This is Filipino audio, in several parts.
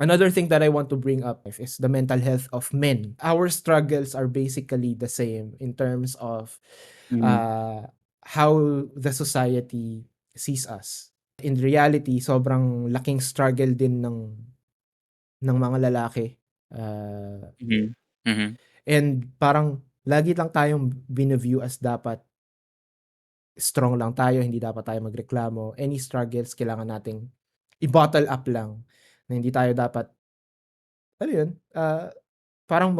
Another thing that I want to bring up is the mental health of men. Our struggles are basically the same in terms of Mhm. uh, how the society sees us. In reality, sobrang laking struggle din ng mga lalaki. Mhm. Mhm. And parang lagi lang tayong bine-view as dapat strong lang tayo, hindi dapat tayo magreklamo. Any struggles kailangan nating i-bottle up lang, na hindi tayo dapat, ano yun, parang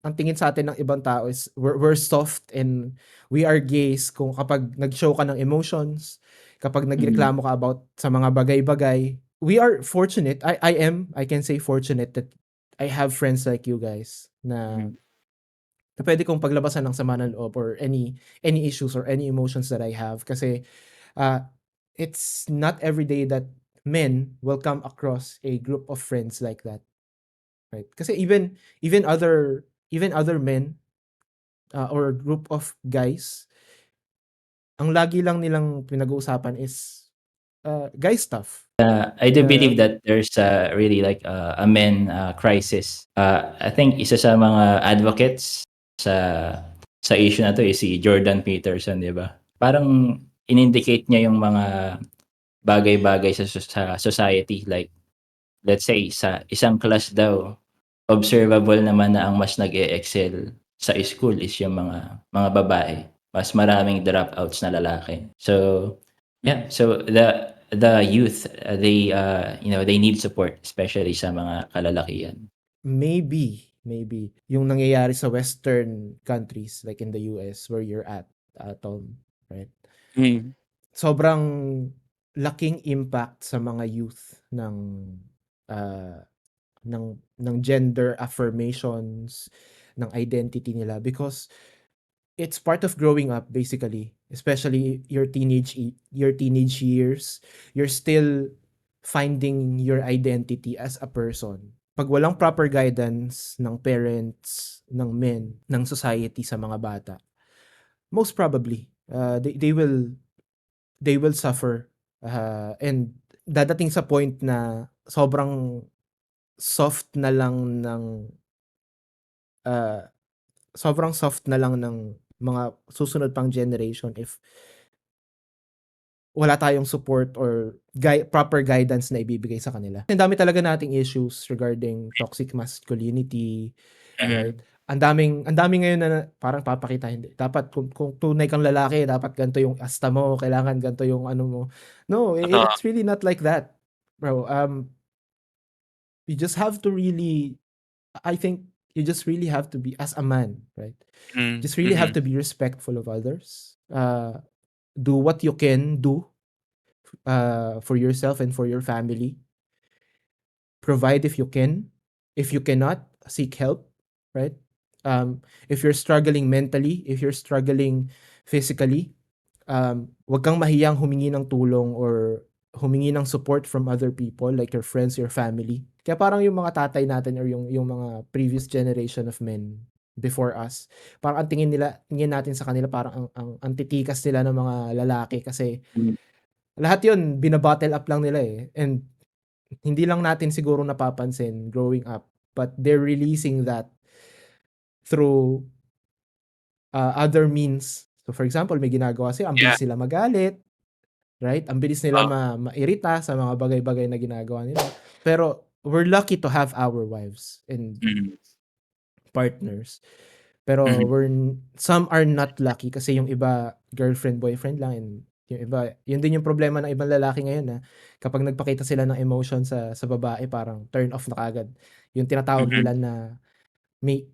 ang tingin sa atin ng ibang tao is we're soft and we are gays kung kapag nag-show ka ng emotions, kapag Mhm. nagreklamo ka about sa mga bagay-bagay. We are fortunate, I can say fortunate that I have friends like you guys na Mhm. puwede kong paglabasan ng sama ng loob or any issues or any emotions that I have kasi, uh, it's not every day that men will come across a group of friends like that, right? Kasi even other men, or group of guys, ang lagi lang nilang pinag-uusapan is, guy stuff. I do Uh, believe that there's really like a men crisis. I think isa sa mga advocates sa issue na 'to is si Jordan Peterson, 'di ba? Parang in-indicate niya yung mga bagay-bagay sa society, like let's say sa isang class daw, observable naman na ang mas nag-e-excel sa school is yung mga babae. Mas maraming dropouts na lalaki. So, yeah, so the youth, they need support, especially sa mga kalalakihan. maybe yung nangyayari sa western countries like in the US where you're at, Tom, right? Mm. Sobrang laking impact sa mga youth ah, ng gender affirmations, ng identity nila because it's part of growing up basically, especially your teenage years. You're still finding your identity as a person. 'Pag walang proper guidance ng parents, ng men, ng society sa mga bata, most probably, they will suffer, and dadating sa point na soft na lang ng, ah, sobrang soft na lang ng mga susunod pang generation if wala tayong support or proper guidance na ibibigay sa kanila. Ang dami talaga nating issues regarding toxic masculinity, right? Mhm. Ang daming ngayon na parang papakita, hindi dapat kung tunay kang lalaki dapat ganito yung asta mo, kailangan ganito yung ano mo. No, Totoo. it's really not like that, bro. You just have to really, I think you just really have to be as a man, right? Mm. Just really have Mhm. to be respectful of others. Do what you can do, for yourself and for your family. Provide if you can. If you cannot, seek help, right? If you're struggling mentally, if you're struggling physically, wag kang mahiyang humingi ng tulong or humingi ng support from other people like your friends, your family. Kaya parang yung mga tatay natin or yung mga previous generation of men before us, parang ang tingin natin sa kanila parang ang titikas nila ng mga lalaki kasi Hmm. lahat yun bina-bottle up lang nila, eh, and hindi lang natin siguro napapansin growing up, but they're releasing that through, other means. So, for example, may ginagawa sila, ang Yeah. bilis nila magalit, right? Ang bilis nila Oh. mairita sa mga bagay-bagay na ginagawa nila. Pero we're lucky to have our wives and Mhm. partners. Pero Mhm. some are not lucky kasi yung iba girlfriend, boyfriend lang, and yung iba yun din yung problema ng ibang lalaki ngayon na kapag nagpakita sila ng emotion sa babae parang turn off na kaagad. Yung tinatawag Mhm. nila na may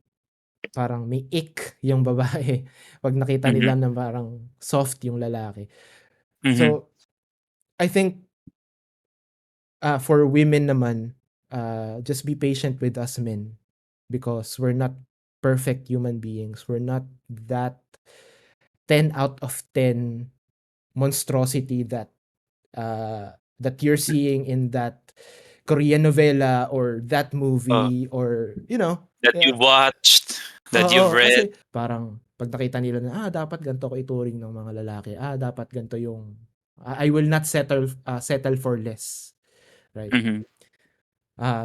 parang may ick yung babae 'pag nakita Mhm. nila na parang soft yung lalaki. Mhm. So, I think, for women naman, just be patient with us men because we're not perfect human beings. We're not that 10 out of 10 monstrosity that you're seeing in that Korean novela or that Oh, movie or, that yeah, you've watched, that you've oo, read. kasi parang 'pag nakita nila na, dapat ganito ko ituring ng mga lalaki, dapat ganito yung I will not settle for less, right? Mhm.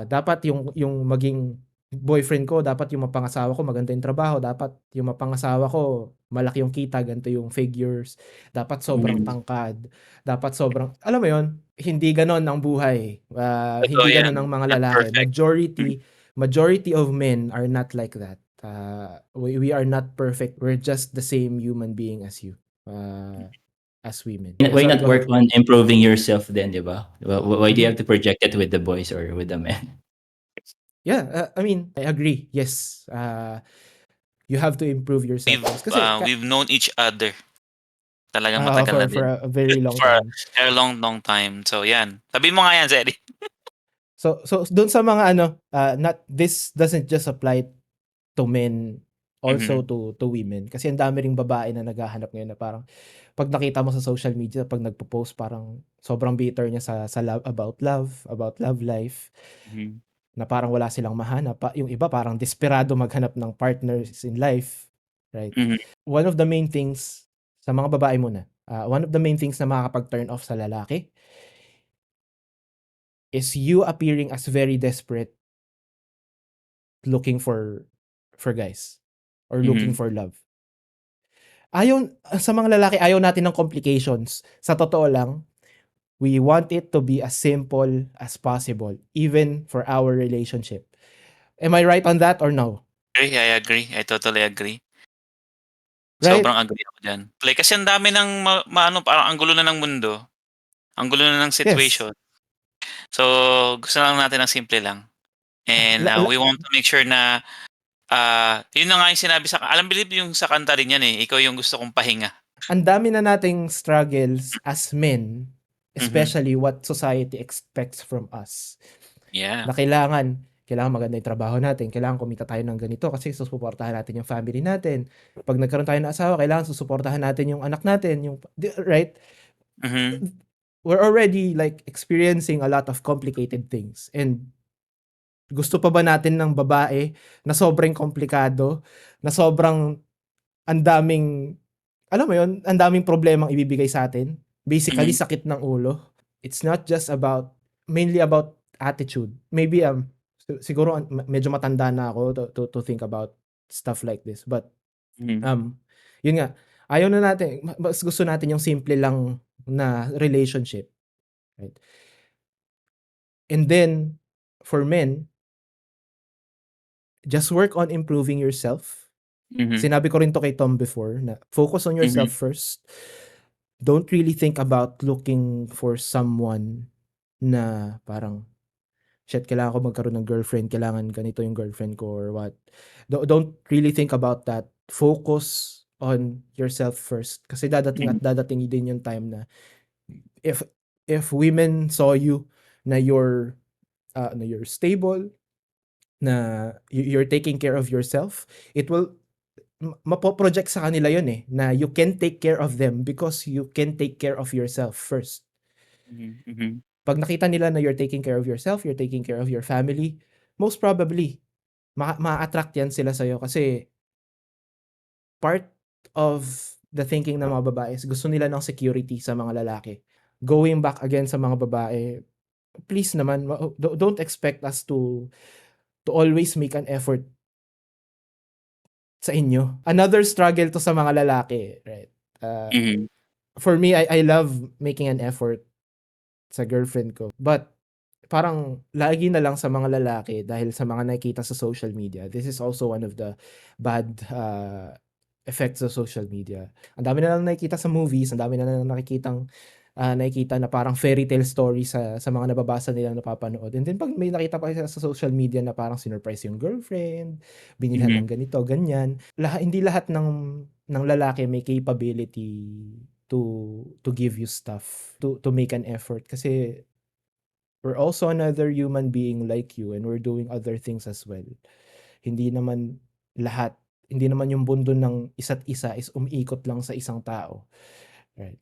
Dapat yung maging boyfriend ko, dapat yung mapangasawa ko maganda yung trabaho, dapat yung mapangasawa ko malaki yung kita, ganito yung figures, dapat sobrang Mhm. tangkad, dapat sobrang alam mo yun? Hindi gano'n ang buhay, Totoo hindi gano'n 'yan, ang mga not lalaki. perfect. Mm. Majority of men are not like that. We are not perfect. We're just the same human being as you, as women. Why Sorry, not go ahead. work on improving yourself then, 'di ba? Why do you Mhm. have to project it with the boys or with the men? Yeah, I mean, I agree. Yes, you have to improve yourself first kasi We've known each other talagang matagal na for din. a very long For time. a long, long time. So, yan. Sabihin mo nga yan, Zeddy. So do'n sa mga ano, not this doesn't just apply to men, also Mhm. to women. Kasi ang dami ring babae na naghahanap ngayon na parang 'pag nakita mo sa social media 'pag nagpo-post parang sobrang bitter niya sa love, about love life, Mhm. na parang wala silang mahanap. Yung iba parang desperado maghanap ng partners in life, right? Mhm. One of the main things sa mga babae muna, one of the main things na makakapag-turn off sa lalaki is you appearing as very desperate looking for guys or looking Mhm. for love. Sa mga lalaki ayaw natin ng complications. Sa totoo lang, we want it to be as simple as possible even for our relationship. Am I right on that or no? I agree. I totally agree. Right? Sobrang agree ako diyan. Like, kasi ang dami ng maano, parang ang gulo na ng mundo, ang gulo na ng Yes. situation. So, gusto lang natin ng simple lang. And, La la we want to make sure na, yun na nga yung sinabi believe yung sa kanta rin yan, eh, "Ikaw yung gusto kong pahinga." Ang dami na nating struggles as men, Mhm. especially what society expects from us. Yeah. Na kailangan maganda yung trabaho natin, kailangan kumita tayo ng ganito kasi susuportahan natin yung family natin. 'Pag nagkaroon tayo ng asawa, kailangan susuportahan natin yung anak natin, right? Mhm. We're already like experiencing a lot of complicated things and gusto pa ba natin ng babae na sobrang komplikado, na sobrang ang daming alam mo yun, ang daming problemang ibibigay sa'tin. Basically, Mhm. sakit ng ulo. It's not just about mainly about attitude. Maybe, siguro medyo matanda na ako to think about stuff like this. But, Mhm. um, yun nga, ayaw na natin mas gusto natin yung simple lang na relationship, right? And then, for men, just work on improving yourself. Mhm. Sinabi ko rin 'to kay Tom before na focus on Mhm. yourself first. Don't really think about looking for someone na parang, "Shit, kailangan ko magkaroon ng girlfriend, kailangan ganito yung girlfriend ko or what." Don't really think about that. Focus on yourself first kasi dadating Mhm. at dadating din yung time na if if women saw you na you're stable, na you're taking care of yourself, it will mapo-project sa kanila yun, eh, na you can take care of them because you can take care of yourself first. Mhm. Mhm. 'Pag nakita nila na you're taking care of yourself, you're taking care of your family, most probably maa-attract yan sila sa'yo kasi part of the thinking ng mga babae is gusto nila ng security sa mga lalaki. Going back again sa mga babae, please naman don't expect us to always make an effort sa inyo. Another struggle 'to sa mga lalaki, right? Uh, Mhm. for me, I love making an effort sa girlfriend ko, but parang lagi na lang sa mga lalaki dahil sa mga nakikita sa social media. This is also one of the bad, effects of social media. Ang dami na lang nakikita sa movies, ang dami na lang nakikita na parang fairy tale story sa mga nababasa nilang napapanood. And then 'pag may nakita pa sila sa social media na parang sinurprise yung girlfriend, binilhan Mhm. ng ganito, ganyan. Hindi lahat ng lalaki may capability to give you stuff, to make an effort kasi we're also another human being like you and we're doing other things as well. Hindi naman lahat, hindi naman yung mundo ng isa't isa is umiikot lang sa isang tao, right?